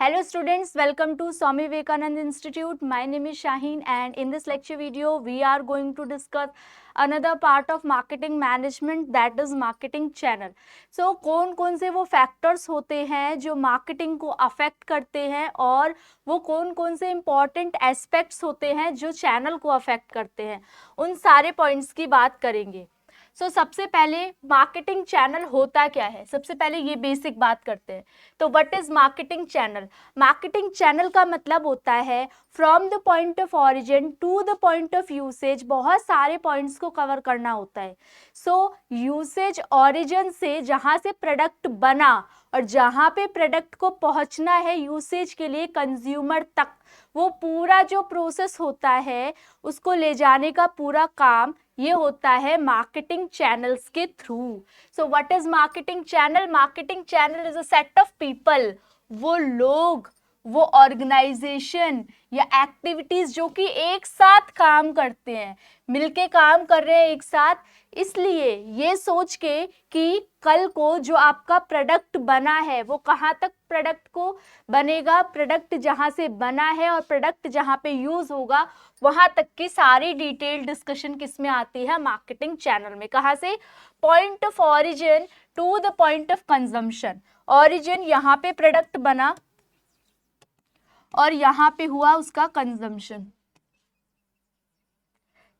Hello students, welcome to Swami Vivekananda Institute. My name is Shaheen and in this lecture video we are going to discuss another part of marketing management, that is marketing channel. So कौन कौन से वो factors होते हैं जो marketing को affect करते हैं और वो कौन कौन से important aspects होते हैं जो channel को affect करते हैं, उन सारे points की बात करेंगे. सबसे पहले मार्केटिंग चैनल होता क्या है, सबसे पहले ये बेसिक बात करते हैं. तो what is marketing channel? Marketing channel का मतलब होता है from the point of origin to the point of usage. बहुत सारे पॉइंट्स को कवर करना होता है. यूसेज ऑरिजिन से, जहाँ से प्रोडक्ट बना और जहाँ पे प्रोडक्ट को पहुँचना है यूसेज के लिए कंज्यूमर तक, वो पूरा जो प्रोसेस होता है उसको ले जाने का पूरा काम ये होता है मार्केटिंग चैनल्स के through. So what is marketing channel? Marketing channel is a set of people, वो लोग, वो ऑर्गेनाइजेशन या एक्टिविटीज जो कि एक साथ काम करते हैं, मिलके काम कर रहे हैं एक साथ. इसलिए ये सोच के कि कल को जो आपका प्रोडक्ट बना है वो कहाँ तक प्रोडक्ट को बनेगा, प्रोडक्ट जहाँ से बना है और प्रोडक्ट जहाँ पे यूज होगा वहाँ तक की सारी डिटेल डिस्कशन किस में आती है? मार्केटिंग चैनल में. कहाँ से? Point of origin to the point of consumption. Origin यहाँ पे प्रोडक्ट बना और यहाँ पे हुआ उसका कंजम्पशन.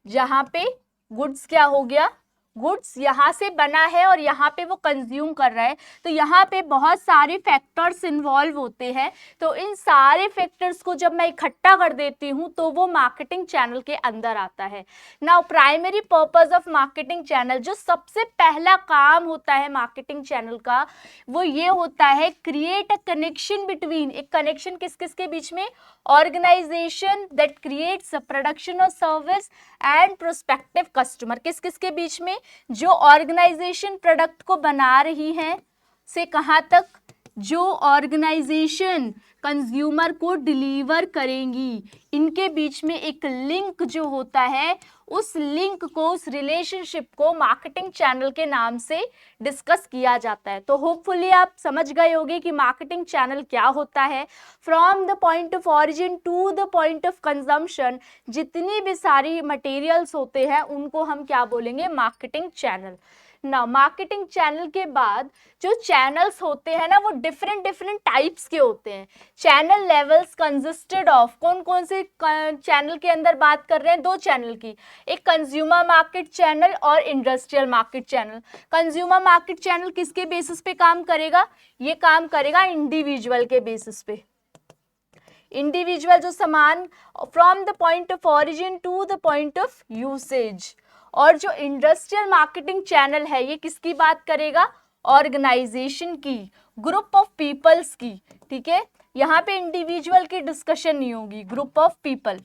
जहाँ पे गुड्स क्या हो गया? गुड्स यहाँ से बना है और यहाँ पे वो कंज्यूम कर रहा है. तो यहाँ पे बहुत सारे फैक्टर्स इन्वॉल्व होते हैं. तो इन सारे फैक्टर्स को जब मैं इकट्ठा कर देती हूँ तो वो मार्केटिंग चैनल के अंदर आता है. Now primary purpose of marketing channel, जो सबसे पहला काम होता है मार्केटिंग चैनल का, वो ये होता है क्रिएट अ कनेक्शन बिटवीन. एक कनेक्शन किस किस के बीच में? Organisation that creates a production और सर्विस एंड प्रोस्पेक्टिव कस्टमर. किस किस के बीच में? जो ऑर्गेनाइजेशन प्रोडक्ट को बना रही है से कहां तक? जो ऑर्गेनाइजेशन कंज्यूमर को डिलीवर करेंगी, इनके बीच में एक लिंक जो होता है, उस लिंक को, उस रिलेशनशिप को मार्केटिंग चैनल के नाम से डिस्कस किया जाता है. तो होपफुली आप समझ गए होंगे कि मार्केटिंग चैनल क्या होता है. From the point of origin to the point of consumption, जितनी भी सारी मटेरियल्स होते हैं उनको हम क्या बोलेंगे? Marketing channel. ना मार्केटिंग चैनल के बाद जो चैनल्स होते हैं ना, वो डिफरेंट डिफरेंट टाइप्स के होते हैं. चैनल लेवल्स कंसिस्टेड ऑफ, कौन कौन से चैनल के अंदर बात कर रहे हैं? दो चैनल की, एक कंज्यूमर मार्केट चैनल और industrial market channel. Consumer market channel किसके बेसिस पे काम करेगा? ये काम करेगा इंडिविजुअल के बेसिस पे. इंडिविजुअल जो सामान from the point of origin to the point of usage. और जो इंडस्ट्रियल मार्केटिंग चैनल है ये किसकी बात करेगा? ऑर्गेनाइजेशन की, ग्रुप ऑफ पीपल्स की. ठीक है, यहाँ पे इंडिविजुअल की डिस्कशन नहीं होगी, ग्रुप ऑफ पीपल.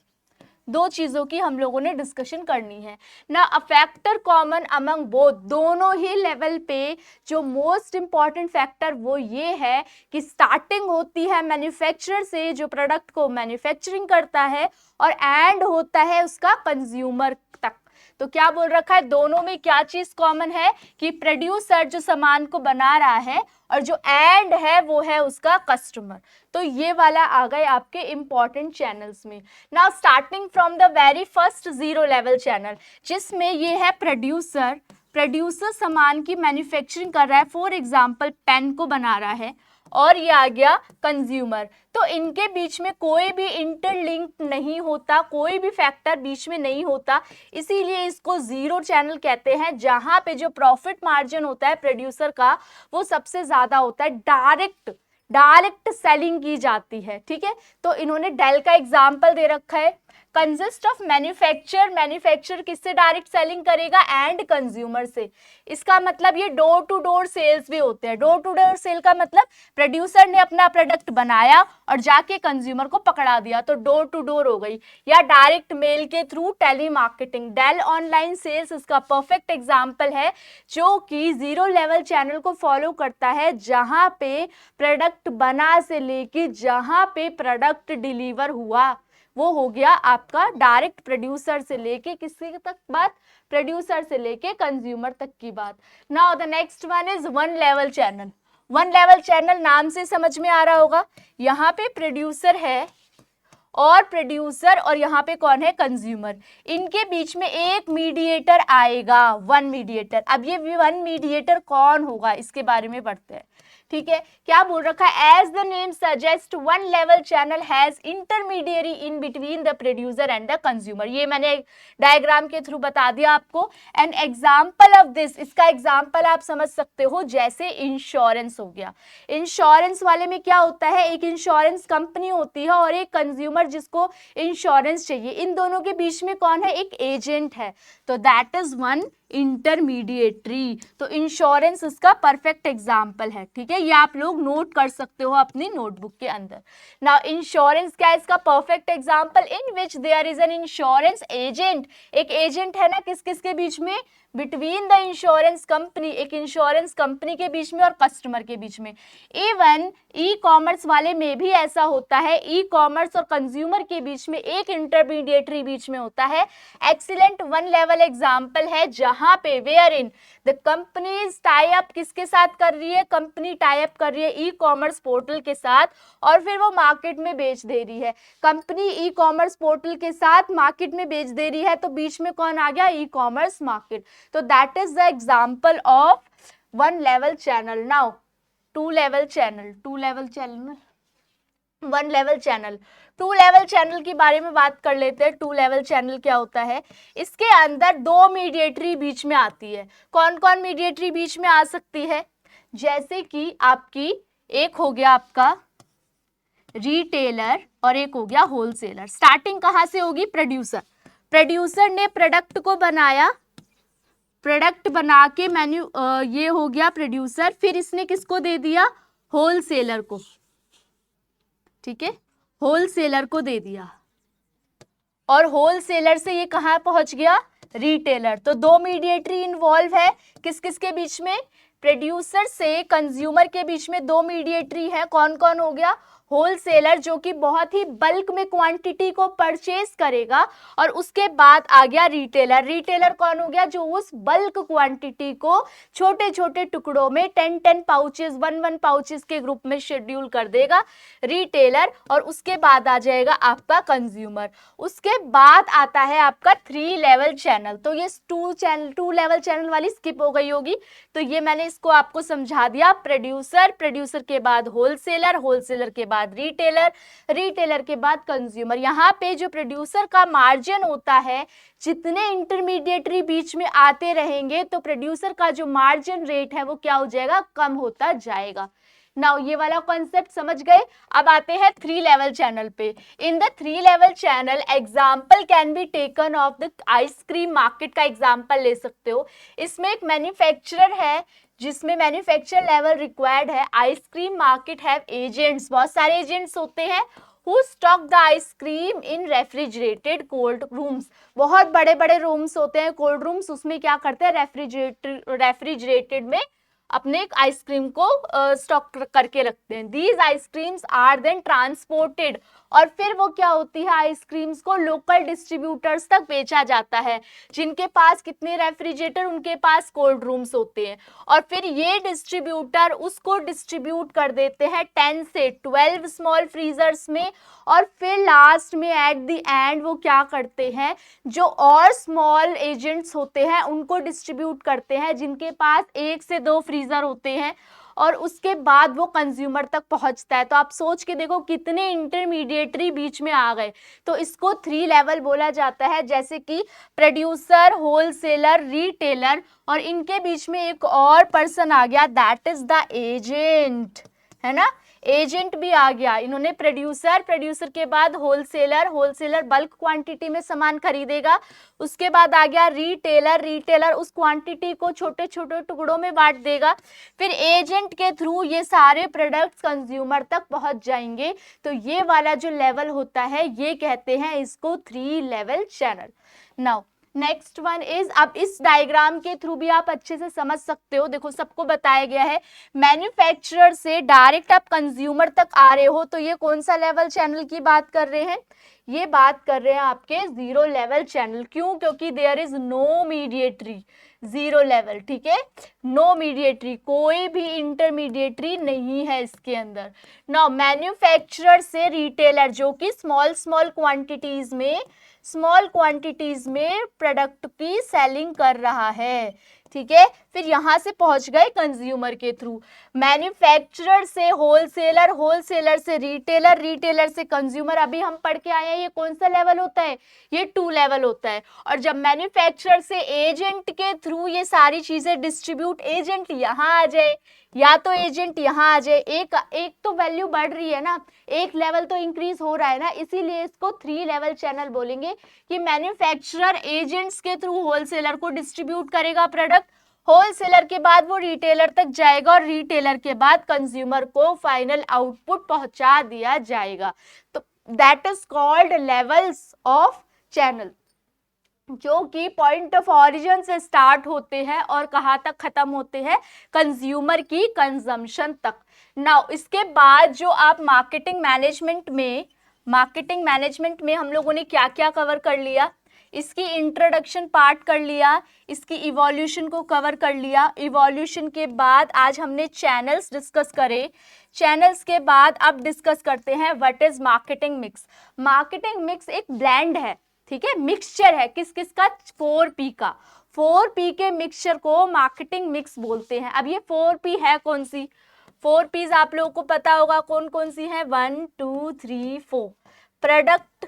दो चीजों की हम लोगों ने डिस्कशन करनी है ना. A factor common among both, दोनों ही लेवल पे जो मोस्ट इंपॉर्टेंट फैक्टर वो ये है कि स्टार्टिंग होती है मैन्युफैक्चरर से, जो प्रोडक्ट को मैन्युफैक्चरिंग करता है, और एंड होता है उसका कंज्यूमर तक. तो क्या बोल रखा है? दोनों में क्या चीज कॉमन है कि प्रोड्यूसर जो सामान को बना रहा है और जो एंड है वो है उसका कस्टमर. तो ये वाला आ गए आपके इंपॉर्टेंट चैनल्स में. Now starting from the very first zero level channel, जिसमें ये है प्रोड्यूसर. प्रोड्यूसर सामान की मैन्युफैक्चरिंग कर रहा है, फॉर एग्जाम्पल पेन को बना रहा है, और ये आ गया कंज्यूमर. तो इनके बीच में कोई भी इंटरलिंक नहीं होता, कोई भी फैक्टर बीच में नहीं होता. इसीलिए इसको जीरो चैनल कहते हैं, जहां पे जो प्रॉफिट मार्जिन होता है प्रोड्यूसर का वो सबसे ज्यादा होता है. डायरेक्ट सेलिंग की जाती है. ठीक है, तो इन्होंने डेल का एग्जाम्पल दे रखा है. कंसिस्ट ऑफ मैन्युफैक्चर किससे डायरेक्ट सेलिंग करेगा? एंड कंज्यूमर से. इसका मतलब ये डोर टू डोर सेल्स भी होते हैं. डोर टू डोर सेल का मतलब प्रोड्यूसर ने अपना प्रोडक्ट बनाया और जाके कंज्यूमर को पकड़ा दिया, तो डोर टू डोर हो गई. या डायरेक्ट मेल के through telemarketing. Dell online sales इसका परफेक्ट एग्जाम्पल है, जो कि जीरो लेवल चैनल को फॉलो करता है, जहां पे प्रोडक्ट बना से लेके जहां पे प्रोडक्ट डिलीवर हुआ वो हो गया आपका डायरेक्ट प्रोड्यूसर से लेके किसी तक बात? प्रोड्यूसर से लेके कंज्यूमर तक की बात. Now the next one is one level channel. One level channel नाम से समझ में आ रहा होगा, यहाँ पे प्रोड्यूसर है और यहाँ पे कौन है, कंज्यूमर। इनके बीच में एक मीडिएटर आएगा, वन मीडिएटर। अब ये वन मीडिएटर कौन होगा इसके बारे में पढ़ते हैं, ठीक है। क्या बोल रखा है, as the name suggest one level channel has intermediary in between the producer and the consumer. ये मैंने डायग्राम के थ्रू बता दिया आपको। एन एग्जाम्पल ऑफ दिस, इसका एग्जाम्पल आप समझ सकते हो, जैसे इंश्योरेंस हो गया। इंश्योरेंस वाले में क्या होता है, एक इंश्योरेंस कंपनी होती है और एक कंज्यूमर जिसको इंश्योरेंस चाहिए। इन दोनों के बीच में कौन है, एक एजेंट है, तो दैट इज वन इंटरमीडिएटरी। तो इंश्योरेंस इसका परफेक्ट एग्जाम्पल है, ठीक है। ये आप लोग नोट कर सकते हो अपनी नोटबुक के अंदर। नाउ इंश्योरेंस क्या है, इसका perfect example, in which there is an insurance agent. एक एजेंट है ना किस किस के बीच में, बिटवीन द इंश्योरेंस कंपनी, एक इंश्योरेंस कंपनी के बीच में और कस्टमर के बीच में। इवन ई कॉमर्स वाले में भी ऐसा होता है, ई कॉमर्स और कंज्यूमर के बीच में एक इंटरमीडिएटरी बीच में होता है। एक्सीलेंट वन लेवल एग्जाम्पल है जहां पे where in the companies tie up किसके साथ कर रही है, कंपनी टाई अप कर रही है ई कॉमर्स पोर्टल के साथ और फिर वो मार्केट में बेच दे रही है। कंपनी ई कॉमर्स पोर्टल के साथ मार्केट में बेच दे रही है, तो बीच में कौन आ गया, ई कॉमर्स मार्केट। तो that is the example of one level channel. Now two level channel, one level channel, two level channel के बारे में बात कर लेते हैं। टू लेवल चैनल क्या होता है, इसके अंदर दो मीडिएटरी बीच में आती है। कौन कौन मीडिएटरी बीच में आ सकती है, जैसे कि आपकी एक हो गया आपका रिटेलर और एक हो गया होलसेलर। स्टार्टिंग कहाँ से होगी, प्रोड्यूसर। प्रोड्यूसर ने प्रोडक्ट को बनाया, प्रोडक्ट बना के ये हो गया प्रोड्यूसर, फिर इसने किसको दे दिया, होलसेलर को, ठीक है, होलसेलर को दे दिया और होलसेलर से ये कहाँ पहुंच गया, रिटेलर। तो दो मीडिएटरी इन्वॉल्व है, किस किस के बीच में, प्रोड्यूसर से कंज्यूमर के बीच में दो मीडिएटरी है। कौन कौन हो गया, होलसेलर जो कि बहुत ही बल्क में क्वांटिटी को परचेज करेगा, और उसके बाद आ गया रिटेलर। रिटेलर कौन हो गया, जो उस बल्क क्वांटिटी को छोटे छोटे टुकड़ों में 10 पाउचेस, 1 पाउचेस के ग्रुप में शेड्यूल कर देगा रिटेलर। और उसके बाद आ जाएगा आपका कंज्यूमर। उसके बाद आता है आपका थ्री लेवल चैनल। तो ये टू लेवल चैनल वाली स्किप हो गई होगी, तो ये मैंने इसको आपको समझा दिया। प्रोड्यूसर, प्रोड्यूसर के बाद होलसेलर, होलसेलर के बाद रिटेलर, रिटेलर के बाद कंज्यूमर। यहाँ पे जो प्रोड्यूसर का मार्जिन होता है, जितने इंटरमीडिएटरी बीच में आते रहेंगे तो प्रोड्यूसर का जो मार्जिन रेट है वो क्या हो जाएगा, कम होता जाएगा। नाउ ये वाला कॉन्सेप्ट समझ गए। अब आते हैं थ्री लेवल चैनल पे। In the three level channel example can be taken of the ice cream market का एग्जाम्पल ले सकते हो। इसमें एक मैन्युफैक्चरर है जिसमें मैन्युफैक्चर लेवल रिक्वायर्ड है। आइसक्रीम मार्केट हैव एजेंट्स, बहुत सारे एजेंट्स होते हैं who stock the ice cream in refrigerated cold rooms। बहुत बड़े बड़े रूम्स होते हैं, कोल्ड रूम्स, उसमें क्या करते हैं, रेफ्रिजरेटेड में अपने आइसक्रीम को स्टॉक करके रखते हैं। These ice creams are then transported, और फिर वो क्या होती है, आइसक्रीम्स को लोकल डिस्ट्रीब्यूटर्स तक बेचा जाता है। जिनके पास कितने रेफ्रिजरेटर, उनके पास कोल्ड रूम्स होते हैं, और फिर ये डिस्ट्रीब्यूटर उसको डिस्ट्रीब्यूट कर देते हैं 10 से 12 स्मॉल फ्रीजर्स में। और फिर लास्ट में एट द एंड वो क्या करते हैं, जो और स्मॉल एजेंट्स होते हैं उनको डिस्ट्रीब्यूट करते हैं, जिनके पास 1 से 2 फ्रीजर होते हैं, और उसके बाद वो कंज्यूमर तक पहुंचता है। तो आप सोच के देखो कितने इंटरमीडिएटरी बीच में आ गए। तो इसको थ्री लेवल बोला जाता है, जैसे कि प्रोड्यूसर, होलसेलर, रिटेलर, और इनके बीच में एक और पर्सन आ गया, दैट इज द एजेंट, है ना। एजेंट भी आ गया। इन्होंने प्रोड्यूसर, प्रोड्यूसर के बाद होलसेलर, होलसेलर बल्क क्वांटिटी में सामान खरीदेगा। उसके बाद आ गया रिटेलर, रिटेलर उस क्वांटिटी को छोटे छोटे टुकड़ों में बांट देगा। फिर एजेंट के थ्रू ये सारे प्रोडक्ट्स कंज्यूमर तक पहुंच जाएंगे। तो ये वाला जो लेवल होता है, ये कहते हैं इसको three level channel. Now next one is, अब इस डायग्राम के थ्रू भी आप अच्छे से समझ सकते हो। देखो सबको बताया गया है, मैन्युफैक्चरर से डायरेक्ट आप कंज्यूमर तक आ रहे हो, तो ये कौन सा लेवल चैनल की बात कर रहे हैं, ये बात कर रहे हैं आपके जीरो लेवल चैनल। क्यों? क्योंकि there is no mediatory, zero level, ठीक है, नो मीडिएटरी, कोई भी इंटरमीडिएटरी नहीं है इसके अंदर। नाउ मैन्युफैक्चरर से रिटेलर, जो कि स्मॉल क्वांटिटीज में प्रोडक्ट की सेलिंग कर रहा है, ठीक है। फिर यहां से पहुंच गए कंज्यूमर के थ्रू, मैन्युफैक्चरर से होलसेलर, होलसेलर से रिटेलर, रिटेलर से कंज्यूमर। अभी हम पढ़ के आए हैं ये कौन सा लेवल होता है, ये 2 लेवल होता है। और जब मैन्युफैक्चरर से एजेंट के थ्रू ये सारी चीजें डिस्ट्रीब्यूट, एजेंट यहाँ आ जाए या तो एजेंट यहाँ आ जाए, एक तो वैल्यू बढ़ रही है ना, एक लेवल तो इंक्रीज हो रहा है ना, इसीलिए इसको 3 लेवल चैनल बोलेंगे कि मैन्युफैक्चरर एजेंट्स के थ्रू होलसेलर को डिस्ट्रीब्यूट करेगा प्रोडक्ट, होलसेलर के बाद वो रिटेलर तक जाएगा और रिटेलर के बाद कंज्यूमर को फाइनल आउटपुट पहुंचा दिया जाएगा। तो that is called levels of channel, जो कि पॉइंट ऑफ ऑरिजिन से स्टार्ट होते हैं और कहाँ तक खत्म होते हैं, कंज्यूमर की कंजम्पशन तक। नाउ इसके बाद जो आप मार्केटिंग मैनेजमेंट में हम लोगों ने क्या क्या कवर कर लिया, इसकी इंट्रोडक्शन पार्ट कर लिया, इसकी इवोल्यूशन को कवर कर लिया। इवोल्यूशन के बाद आज हमने चैनल्स डिस्कस करे, चैनल्स के बाद अब डिस्कस करते हैं what is marketing mix. Marketing mix एक ब्लेंड है, ठीक है, मिक्सचर है, किस किस का, 4P का। 4P के मिक्सचर को मार्केटिंग मिक्स बोलते हैं। अब ये 4P है कौन सी, 4Ps आप लोगों को पता होगा कौन कौन सी है, 1 2 3 4, product,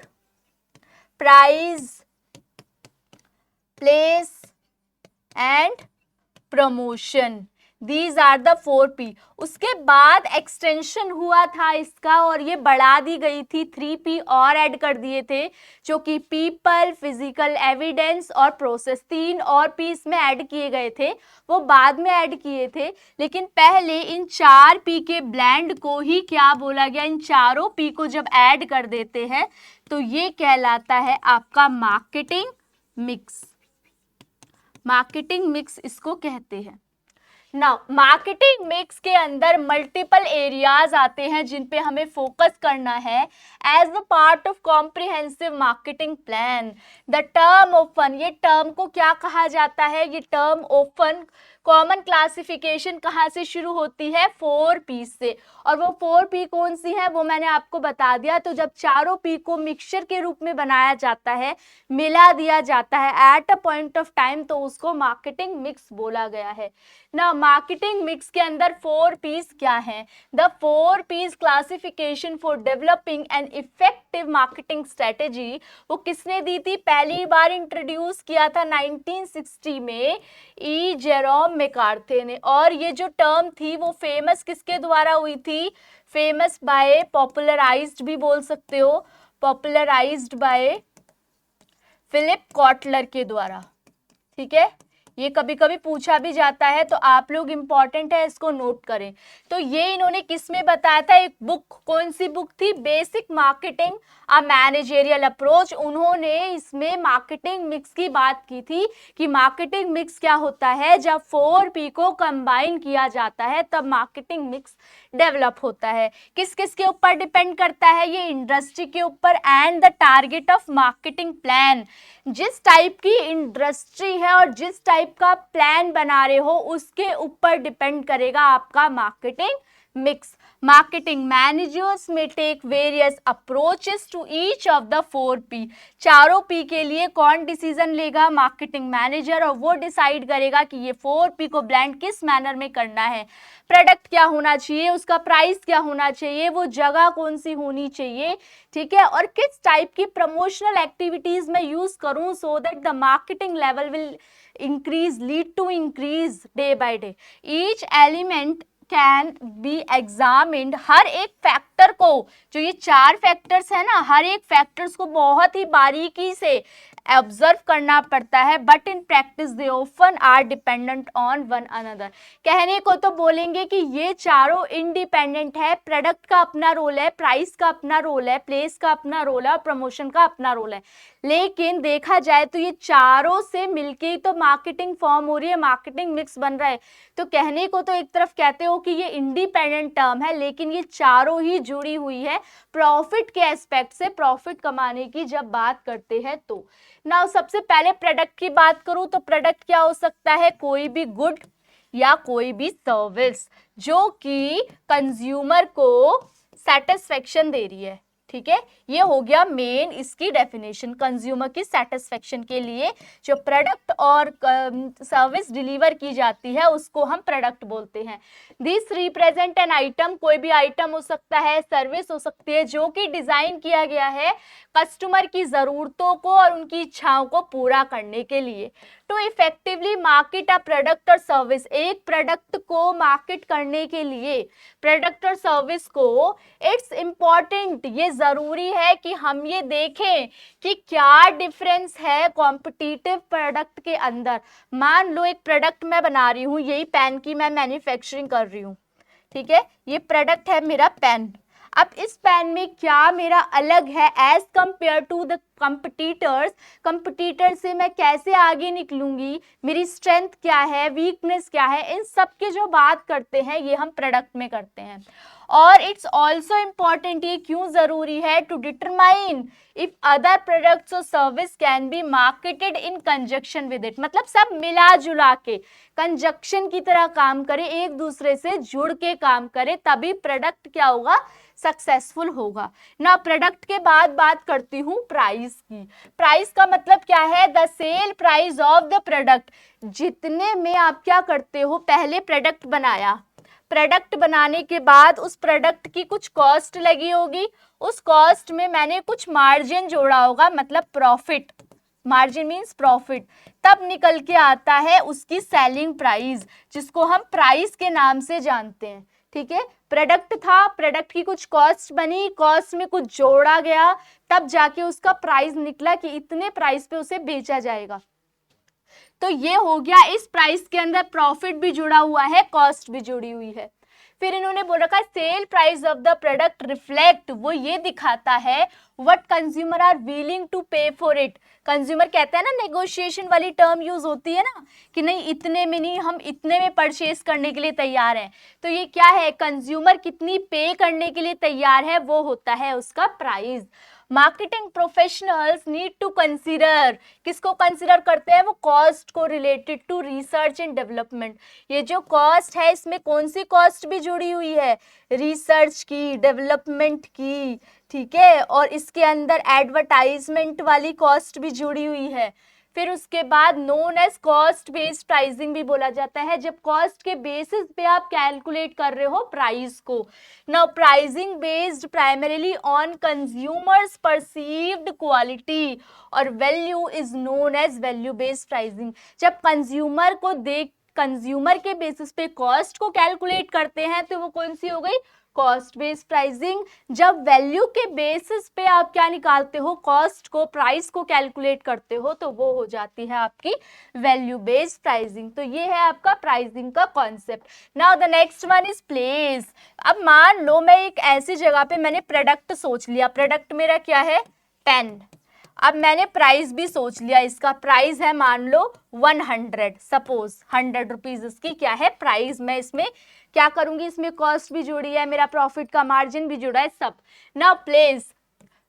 price, place and promotion, these are the 4P। उसके बाद एक्सटेंशन हुआ था इसका और ये बढ़ा दी गई थी, 3P और ऐड कर दिए थे, जो कि पीपल, फिजिकल एविडेंस और प्रोसेस, 3 और P इसमें ऐड किए गए थे, वो बाद में ऐड किए थे। लेकिन पहले इन 4P के ब्लेंड को ही क्या बोला गया, इन चारों P को जब ऐड कर देते हैं तो ये कहलाता है आपका मार्केटिंग मिक्स। मार्केटिंग मिक्स इसको कहते हैं। नाउ मार्केटिंग मिक्स के अंदर मल्टीपल एरियाज आते हैं जिन पे हमें फोकस करना है as a part of comprehensive marketing plan. The term open, ये टर्म को क्या कहा जाता है, ये टर्म ओपन कॉमन क्लासिफिकेशन कहाँ से शुरू होती है, 4P से। और वो 4P कौन सी है वो मैंने आपको बता दिया। तो जब चारों P को मिक्सचर के रूप में बनाया जाता है, मिला दिया जाता है at a point of time, तो उसको मार्केटिंग मिक्स बोला गया है ना। मार्केटिंग मिक्स के अंदर 4Ps क्या हैं, the 4Ps classification for developing an effective marketing strategy, वो किसने दी थी, पहली बार इंट्रोड्यूस किया था 1960 में ई जेरोम मैकार्थे ने। और ये जो टर्म थी वो फेमस किसके द्वारा हुई थी, फेमस बाय, पॉपुलराइज्ड भी बोल सकते हो, पॉपुलराइज्ड बाय फिलिप कॉटलर के द्वारा, ठीक है। ये कभी कभी पूछा भी जाता है तो आप लोग इंपॉर्टेंट है इसको नोट करें। तो ये इन्होंने किस में बताया था, एक बुक, कौन सी बुक थी, बेसिक मार्केटिंग अ मैनेजेरियल अप्रोच। उन्होंने इसमें मार्केटिंग मिक्स की बात की थी कि मार्केटिंग मिक्स क्या होता है, जब 4P को कंबाइन किया जाता है तब मार्केटिंग मिक्स डेवलप होता है। किस किस के ऊपर डिपेंड करता है, ये इंडस्ट्री के ऊपर and the target of marketing plan. जिस टाइप की इंडस्ट्री है और जिस टाइप का प्लान बना रहे हो उसके ऊपर डिपेंड करेगा आपका marketing mix. Marketing managers may take various approaches to each of the 4P। चारों P के लिए कौन डिसीजन लेगा, मार्केटिंग मैनेजर, और वो डिसाइड करेगा कि ये 4P को ब्लेंड किस मैनर में करना है। प्रोडक्ट क्या होना चाहिए, उसका प्राइस क्या होना चाहिए, वो जगह कौन सी होनी चाहिए, ठीक है, और किस टाइप की प्रमोशनल एक्टिविटीज में यूज करूं so that the marketing level will increase, lead to increase day by day. Each element can be examined, हर एक फैक्टर को, जो ये 4 फैक्टर्स है ना, हर एक फैक्टर्स को बहुत ही बारीकी से ऑब्जर्व करना पड़ता है, but in practice they often are dependent on one another. कहने को तो बोलेंगे कि ये चारों इंडिपेंडेंट है, प्रोडक्ट का अपना रोल है, प्राइस का अपना रोल है, प्लेस का अपना रोल है और प्रमोशन का अपना रोल है, लेकिन देखा जाए तो ये चारों से मिलके ही तो मार्केटिंग फॉर्म हो रही है, मार्केटिंग मिक्स बन रहा है। तो कहने को तो एक तरफ कहते हो कि ये इंडिपेंडेंट टर्म है, लेकिन ये चारों ही जुड़ी हुई है प्रॉफिट के एस्पेक्ट से, प्रॉफिट कमाने की जब बात करते हैं तो। नाउ सबसे पहले प्रोडक्ट की बात करूं तो प्रोडक्ट क्या हो सकता है, कोई भी गुड या कोई भी सर्विस जो कि कंज्यूमर को सेटिस्फेक्शन दे रही है। ठीक है, ये हो गया मेन इसकी डेफिनेशन। कंज्यूमर की सेटिस्फेक्शन के लिए जो प्रोडक्ट और सर्विस डिलीवर की जाती है उसको हम प्रोडक्ट बोलते हैं। दिस रिप्रेजेंट एन आइटम, कोई भी आइटम हो सकता है, सर्विस हो सकती है, जो कि डिजाइन किया गया है कस्टमर की जरूरतों को और उनकी इच्छाओं को पूरा करने के लिए। To effectively market a product और सर्विस, एक प्रोडक्ट को मार्केट करने के लिए, प्रोडक्ट और सर्विस को, इट्स इम्पॉर्टेंट, ये जरूरी है कि हम ये देखें कि क्या डिफरेंस है कॉम्पिटिटिव प्रोडक्ट के अंदर। मान लो एक प्रोडक्ट मैं बना रही हूँ, यही पेन की मैं मैन्युफैक्चरिंग कर रही हूँ, ठीक है, ये प्रोडक्ट है मेरा पेन। अब इस पेन में क्या मेरा अलग है as compare to the competitors, competitor से मैं कैसे आगे निकलूंगी, मेरी स्ट्रेंथ क्या है, वीकनेस क्या है, इन सब की जो बात करते हैं ये हम प्रोडक्ट में करते हैं। और इट्स ऑल्सो इम्पॉर्टेंट, ये क्यों जरूरी है, to determine if other products और service can be marketed in conjunction with it, मतलब सब मिला जुला के कंजक्शन की तरह काम करे, एक दूसरे से जुड़ के काम करे, तभी प्रोडक्ट क्या होगा, सक्सेसफुल होगा ना। प्रोडक्ट के बाद बात करती हूँ प्राइस की। प्राइस का मतलब क्या है, the cell price of the product, जितने में आप क्या करते हो, पहले प्रोडक्ट बनाया, प्रोडक्ट बनाने के बाद उस प्रोडक्ट की कुछ कॉस्ट लगी होगी, उस कॉस्ट में मैंने कुछ मार्जिन जोड़ा होगा, मतलब प्रॉफिट, मार्जिन मीन्स प्रॉफिट, तब निकल के आता है उसकी सेलिंग प्राइस, जिसको हम प्राइस के नाम से जानते हैं। ठीक है, प्रोडक्ट था, प्रोडक्ट की कुछ कॉस्ट बनी, कॉस्ट में कुछ जोड़ा गया, तब जाके उसका प्राइस निकला कि इतने प्राइस पे उसे बेचा जाएगा। तो ये हो गया, इस प्राइस के अंदर प्रॉफिट भी जुड़ा हुआ है, कॉस्ट भी जुड़ी हुई है। फिर इन्होंने बोल रखा है sale price of the product reflect, वो ये दिखाता है what consumer are willing to pay for it. Consumer कहते हैं ना, नेगोशिएशन वाली टर्म यूज होती है ना कि नहीं इतने में नहीं, हम इतने में परचेस करने के लिए तैयार हैं। तो ये क्या है, कंज्यूमर कितनी पे करने के लिए तैयार है, वो होता है उसका price. Marketing professionals need to consider, किसको कंसीडर करते हैं, वो कॉस्ट को related to research and development. ये जो कॉस्ट है इसमें कौन सी कॉस्ट भी जुड़ी हुई है, रिसर्च की, डेवलपमेंट की, ठीक है, और इसके अंदर एडवर्टाइजमेंट वाली कॉस्ट भी जुड़ी हुई है। फिर उसके बाद known as cost based pricing भी बोला जाता है, जब कॉस्ट के बेसिस पे आप कैलकुलेट कर रहे हो प्राइस को। Now pricing based primarily on consumers perceived quality और value is known as value based pricing. जब कंज्यूमर को देख, कंज्यूमर के बेसिस पे कॉस्ट को कैलकुलेट करते हैं तो वो कौन सी हो गई, कॉस्ट बेस्ड प्राइसिंग। जब वैल्यू के बेसिस पे आप क्या निकालते हो, कॉस्ट को, प्राइस को कैलकुलेट करते हो, तो वो हो जाती है आपकी वैल्यू बेस्ड प्राइसिंग। तो ये है आपका प्राइसिंग का concept. Now the next one is place. अब मान लो मैं एक ऐसी जगह पे मैंने प्रोडक्ट सोच लिया, प्रोडक्ट मेरा क्या है, पेन। अब मैंने प्राइस भी सोच लिया, इसका प्राइस है मान लो 100, सपोज 100 रुपीज इसकी क्या है प्राइस। मैं इसमें क्या करूंगी, इसमें कॉस्ट भी जुड़ी है, मेरा प्रॉफिट का मार्जिन भी जुड़ा है, सब। नाउ प्लेस,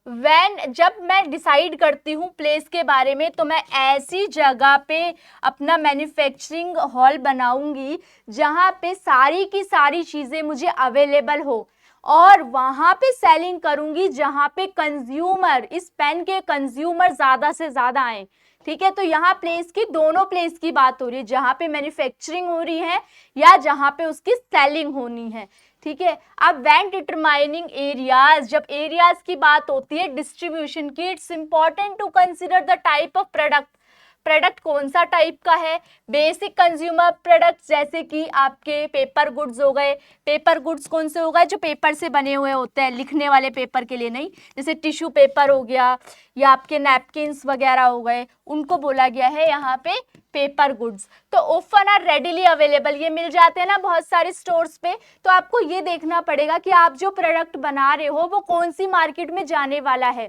जब मैं डिसाइड करती हूँ प्लेस के बारे में, तो मैं ऐसी जगह पे अपना मैन्युफैक्चरिंग हॉल बनाऊंगी जहाँ पे सारी की सारी चीज़ें मुझे अवेलेबल हो, और वहाँ पे सेलिंग करूंगी जहाँ पे कंज्यूमर, इस पेन के कंज्यूमर ज़्यादा से ज़्यादा आए। ठीक है, तो यहाँ प्लेस की, दोनों प्लेस की बात हो रही है, जहाँ पे मैन्युफैक्चरिंग हो रही है या जहाँ पे उसकी सेलिंग होनी है। ठीक है, अब व्हेन डिटरमाइनिंग एरियाज, जब एरियाज की बात होती है डिस्ट्रीब्यूशन की, it's important to consider the type of product. Product कौन सा टाइप का है, बेसिक कंज्यूमर प्रोडक्ट्स जैसे कि आपके पेपर गुड्स हो गए। पेपर गुड्स कौन से हो गए, जो पेपर से बने हुए होते हैं, लिखने वाले पेपर के लिए नहीं, जैसे टिश्यू पेपर हो गया या आपके नैपकिन्स वगैरह हो गए, उनको बोला गया है यहाँ पे पेपर गुड्स। तो ऑफन आर रेडिली अवेलेबल, ये मिल जाते हैं ना बहुत सारे स्टोर्स पे। तो आपको ये देखना पड़ेगा कि आप जो प्रोडक्ट बना रहे हो वो कौन सी मार्केट में जाने वाला है,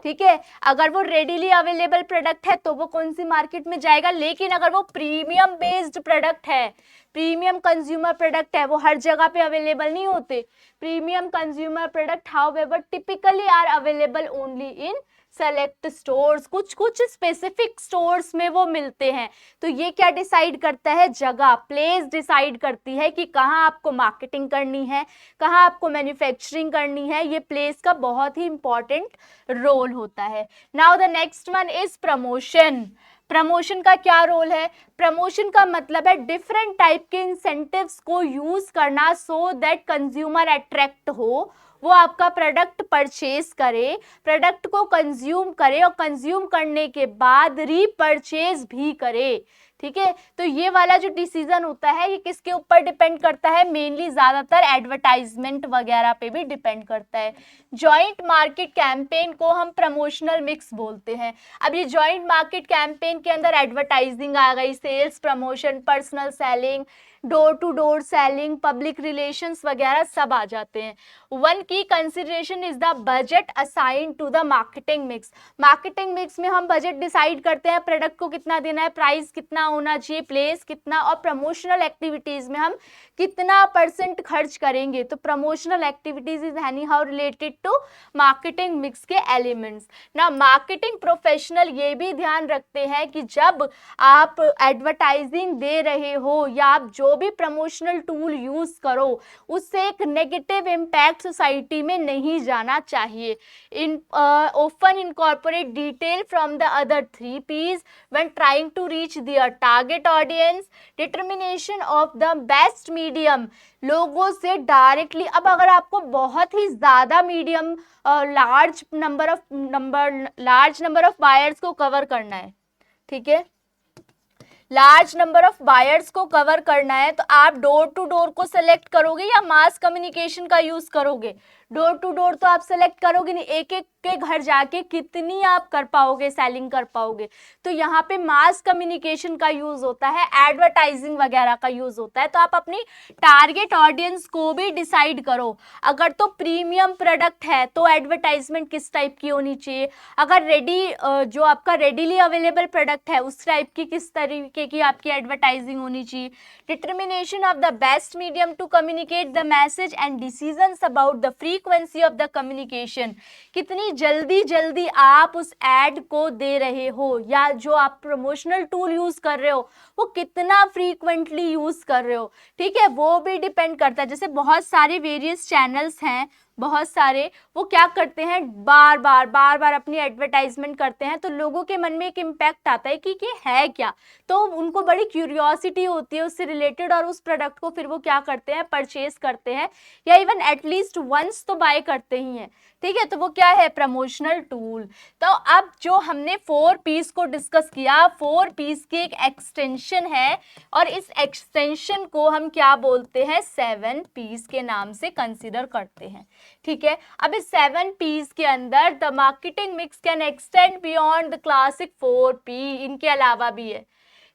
ठीक है। अगर वो रेडिली अवेलेबल प्रोडक्ट है तो वो कौन सी मार्केट में जाएगा, लेकिन अगर वो प्रीमियम बेस्ड प्रोडक्ट है, प्रीमियम कंज्यूमर प्रोडक्ट है, वो हर जगह पे अवेलेबल नहीं होते। Premium consumer product however typically are available only in select stores, कुछ कुछ स्पेसिफिक स्टोर्स में वो मिलते हैं। तो ये क्या डिसाइड करता है, जगह, प्लेस डिसाइड करती है कि कहाँ आपको मार्केटिंग करनी है, कहाँ आपको मैन्युफैक्चरिंग करनी है। ये प्लेस का बहुत ही इंपॉर्टेंट रोल होता है। Now the next one is promotion. Promotion का क्या रोल है, प्रमोशन का मतलब है डिफरेंट टाइप के इंसेंटिव्स को यूज करना सो दैट कंज्यूमर अट्रैक्ट हो, वो आपका प्रोडक्ट परचेज करे, प्रोडक्ट को कंज्यूम करे और कंज्यूम करने के बाद रीपरचेज भी करे, ठीक है। तो ये वाला जो डिसीजन होता है ये किसके ऊपर डिपेंड करता है, मेनली ज्यादातर एडवर्टाइजमेंट वगैरह पे भी डिपेंड करता है। जॉइंट मार्केट कैंपेन को हम प्रमोशनल मिक्स बोलते हैं। अब ये जॉइंट मार्केट कैंपेन के अंदर एडवर्टाइजिंग आ गई, sales promotion, personal selling, door to door selling, public relations वगैरह सब आ जाते हैं। One key consideration is the budget assign to the marketing mix. Marketing mix में हम बजट डिसाइड करते हैं, प्रोडक्ट को कितना देना है, प्राइस कितना होना चाहिए, प्लेस कितना, और प्रमोशनल एक्टिविटीज में हम कितना % खर्च करेंगे। तो promotional activities is any how related to marketing mix के एलिमेंट्स ना। मार्केटिंग प्रोफेशनल ये भी ध्यान रखते हैं कि जब आप एडवर्टाइजिंग दे रहे हो या आप जो भी प्रमोशनल टूल यूज करो उससे एक नेगेटिव इम्पैक्ट सोसाइटी में नहीं जाना चाहिए। often incorporate detail from the other 3 P's when trying to reach their target audience, determination of the best medium, लोगों से डायरेक्टली। अब अगर आपको बहुत ही ज़्यादा medium large number of buyers को कवर करना है, ठीक है, लार्ज नंबर ऑफ बायर्स को कवर करना है, तो आप डोर टू डोर को सेलेक्ट करोगे या मास कम्युनिकेशन का यूज करोगे। डोर टू डोर तो आप सेलेक्ट करोगे नहीं, एक एक के घर जाके कितनी आप कर पाओगे, सेलिंग कर पाओगे। तो यहाँ पे मास कम्युनिकेशन का यूज होता है, एडवर्टाइजिंग वगैरह का यूज होता है। तो आप अपनी टारगेट ऑडियंस को भी डिसाइड करो। अगर तो प्रीमियम प्रोडक्ट है तो एडवर्टाइजमेंट किस टाइप की होनी चाहिए, अगर जो आपका रेडीली अवेलेबल प्रोडक्ट है उस टाइप की किस तरीके की आपकी एडवर्टाइजिंग होनी चाहिए। Determination of the best medium to communicate the message and decisions about the frequency of the communication, कितनी जल्दी आप उस एड को दे रहे हो या जो आप प्रमोशनल टूल यूज कर रहे हो वो कितना फ्रीक्वेंटली यूज कर रहे हो, ठीक है, वो भी डिपेंड करता है। जैसे बहुत सारे वेरियस चैनल्स हैं, बहुत सारे, वो क्या करते हैं, बार बार अपनी एडवर्टाइजमेंट करते हैं, तो लोगों के मन में एक इम्पैक्ट आता है कि ये है क्या, तो उनको बड़ी क्यूरियोसिटी होती है उससे रिलेटेड और उस प्रोडक्ट को फिर वो क्या करते हैं, परचेज करते हैं या इवन एटलीस्ट वंस तो बाय करते ही हैं, ठीक है। तो वो क्या है, प्रमोशनल टूल। तो अब जो हमने 4 P's को डिस्कस किया, 4 P's की एक एक्सटेंशन है और इस एक्सटेंशन को हम क्या बोलते हैं, 7 P's के नाम से कंसिडर करते हैं, ठीक है। अब इस 7 P's के अंदर the marketing mix can extend beyond the classic 4 P, इनके अलावा भी है।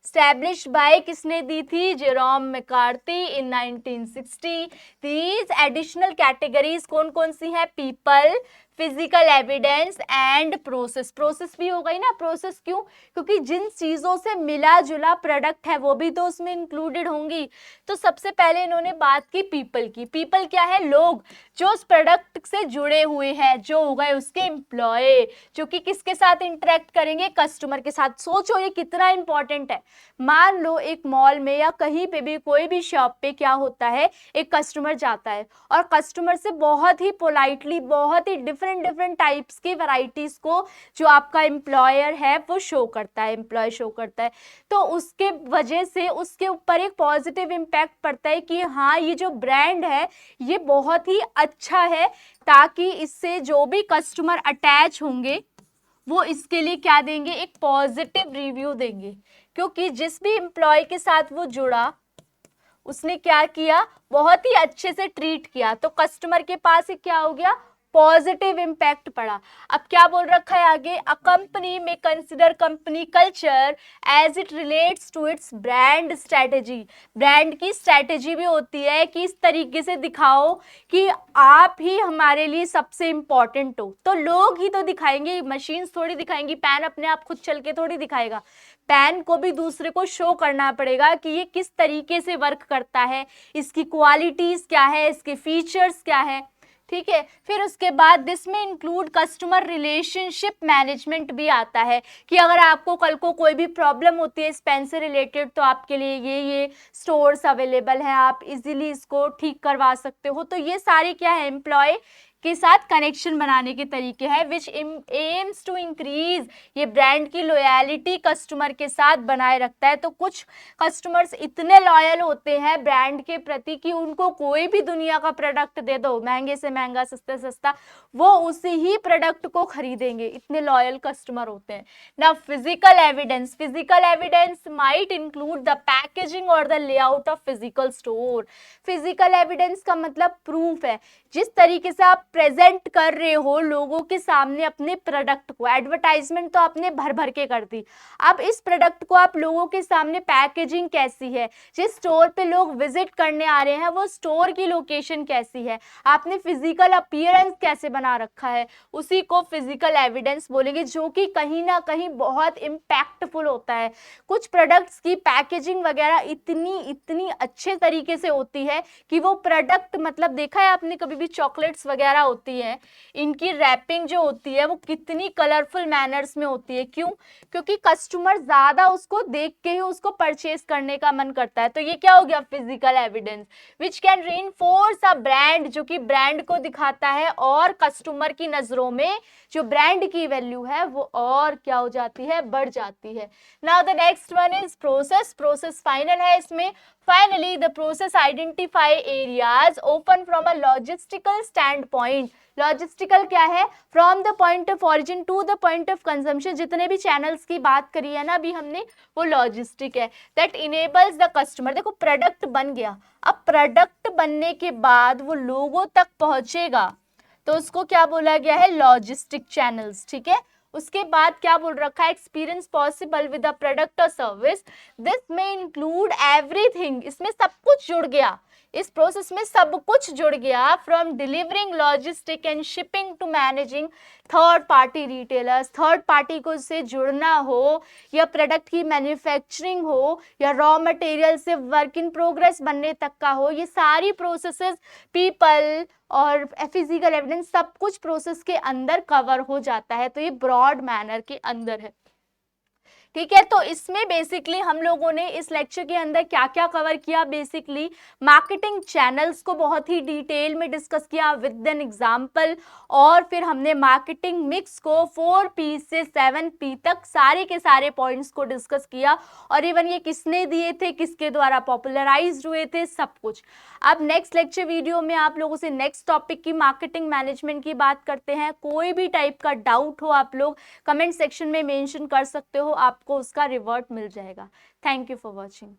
स्टैब्लिश बाय किसने दी थी, Jerome McCarthy in 1960। These additional categories कौन कौन सी हैं, people, physical evidence and process. Process भी हो गई ना, प्रोसेस क्यों, क्योंकि जिन चीज़ों से मिला जुला प्रोडक्ट है वो भी तो उसमें इंक्लूडेड होंगी। तो सबसे पहले इन्होंने बात की पीपल की। पीपल क्या है, लोग जो उस प्रोडक्ट से जुड़े हुए हैं, जो हो गए उसके एम्प्लॉय, जो कि किसके साथ इंटरेक्ट करेंगे, कस्टमर के साथ। सोचो ये कितना इंपॉर्टेंट है। मान लो एक मॉल में या कहीं पे भी कोई भी शॉप पे क्या होता है, एक कस्टमर जाता है और कस्टमर से बहुत ही पोलाइटली, बहुत ही डिफरेंट टाइप्स की वैरायटीज को जो आपका एम्प्लॉयर है वो शो करता है, एम्प्लॉय शो करता है। तो उसके वजह से उसके ऊपर एक पॉजिटिव इम्पैक्ट पड़ता है कि हाँ ये जो ब्रांड है ये बहुत ही अच्छा है, ताकि इससे जो भी कस्टमर अटैच होंगे वो इसके लिए क्या देंगे, एक पॉजिटिव रिव्यू देंगे, क्योंकि जिस भी एम्प्लॉय के साथ वो जुड़ा उसने क्या किया, बहुत ही अच्छे से ट्रीट किया, तो कस्टमर के पास एक क्या हो गया, पॉजिटिव इम्पैक्ट पड़ा। अब क्या बोल रखा है आगे, a company may consider company culture as it relates to its brand strategy. Brand की स्ट्रेटेजी भी होती है कि इस तरीके से दिखाओ कि आप ही हमारे लिए सबसे इंपॉर्टेंट हो, तो लोग ही तो दिखाएंगे, मशीन्स थोड़ी दिखाएंगी, पैन अपने आप खुद चल के थोड़ी दिखाएगा, पैन को भी दूसरे को शो करना पड़ेगा कि ये किस तरीके से वर्क करता है, इसकी क्वालिटीज क्या है, इसके फीचर्स क्या है, ठीक है। फिर उसके बाद दिस में इंक्लूड कस्टमर रिलेशनशिप मैनेजमेंट भी आता है कि अगर आपको कल को कोई भी प्रॉब्लम होती है इस पेन से रिलेटेड तो आपके लिए ये स्टोर्स अवेलेबल है, आप इजीली इसको ठीक करवा सकते हो। तो ये सारी क्या है, एम्प्लॉय के साथ कनेक्शन बनाने के तरीके हैं, विच एम्स टू इंक्रीज, ये ब्रांड की लॉयलिटी कस्टमर के साथ बनाए रखता है। तो कुछ कस्टमर्स इतने लॉयल होते हैं ब्रांड के प्रति कि उनको कोई भी दुनिया का प्रोडक्ट दे दो, महंगे से महंगा, सस्ते से सस्ता, वो उसी ही प्रोडक्ट को खरीदेंगे, इतने लॉयल कस्टमर होते हैं ना। Physical evidence, physical evidence might include the packaging और the layout of physical store. Physical evidence का मतलब प्रूफ है, जिस तरीके से आप प्रेजेंट कर रहे हो लोगों के सामने अपने प्रोडक्ट को, एडवर्टाइजमेंट तो आपने भर भर के कर दी, अब इस प्रोडक्ट को आप लोगों के सामने पैकेजिंग कैसी है, जिस स्टोर पे लोग विजिट करने आ रहे हैं वो स्टोर की लोकेशन कैसी है, आपने फिजिकल अपीयरेंस कैसे बना रखा है, उसी को फिजिकल एविडेंस बोलेंगे, जो कि कहीं ना कहीं बहुत इम्पैक्टफुल होता है। कुछ प्रोडक्ट्स की पैकेजिंग वगैरह इतनी अच्छे तरीके से होती है कि वो प्रोडक्ट, मतलब देखा है आपने कभी भी चॉकलेट्स वगैरह होती है, इनकी रैपिंग जो होती है वो कितनी कलरफुल मैनर्स में होती है, क्यों, क्योंकि कस्टमर ज्यादा उसको देख के ही उसको परचेज करने का मन करता है। तो ये क्या हो गया, physical evidence, which can reinforce a brand, जो कि ब्रांड को दिखाता है और कस्टमर की नजरों में जो ब्रांड की वैल्यू है वो और क्या हो जाती है, बढ़ जाती है। Now the next one is process. Process final है इसमें। Finally, the process identify areas open from a logistical standpoint. Logistical क्या है, from the point of origin to the point of consumption, जितने भी चैनल्स की बात करी है ना अभी हमने, वो लॉजिस्टिक है, दैट इनेबल्स द कस्टमर। देखो प्रोडक्ट बन गया, अब प्रोडक्ट बनने के बाद वो लोगों तक पहुंचेगा तो उसको क्या बोला गया है, लॉजिस्टिक चैनल्स, ठीक है। उसके बाद क्या बोल रखा है, experience possible with a product और सर्विस, दिस में इंक्लूड एवरीथिंग, इसमें सब कुछ जुड़ गया, इस प्रोसेस में सब कुछ जुड़ गया, from delivering logistic and shipping to managing third party retailers, third party को से जुड़ना हो या प्रोडक्ट की मैन्युफैक्चरिंग हो या रॉ मटेरियल से वर्क इन प्रोग्रेस बनने तक का हो, ये सारी प्रोसेसेस, पीपल और फिजिकल एविडेंस, सब कुछ प्रोसेस के अंदर कवर हो जाता है। तो ये ब्रॉड मैनर के अंदर है, ठीक है। तो इसमें बेसिकली हम लोगों ने इस लेक्चर के अंदर क्या क्या कवर किया, बेसिकली मार्केटिंग चैनल्स को बहुत ही डिटेल में डिस्कस किया विद एन एग्जांपल, और फिर हमने मार्केटिंग मिक्स को 4P से 7P तक सारे के सारे पॉइंट्स को डिस्कस किया, और इवन ये किसने दिए थे, किसके द्वारा पॉपुलराइज्ड हुए थे, सब कुछ। अब नेक्स्ट लेक्चर वीडियो में आप लोगों से नेक्स्ट टॉपिक की मार्केटिंग मैनेजमेंट की बात करते हैं। कोई भी टाइप का डाउट हो आप लोग कमेंट सेक्शन में मेंशन कर सकते हो, आपको उसका रिवर्ट मिल जाएगा। Thank you for watching.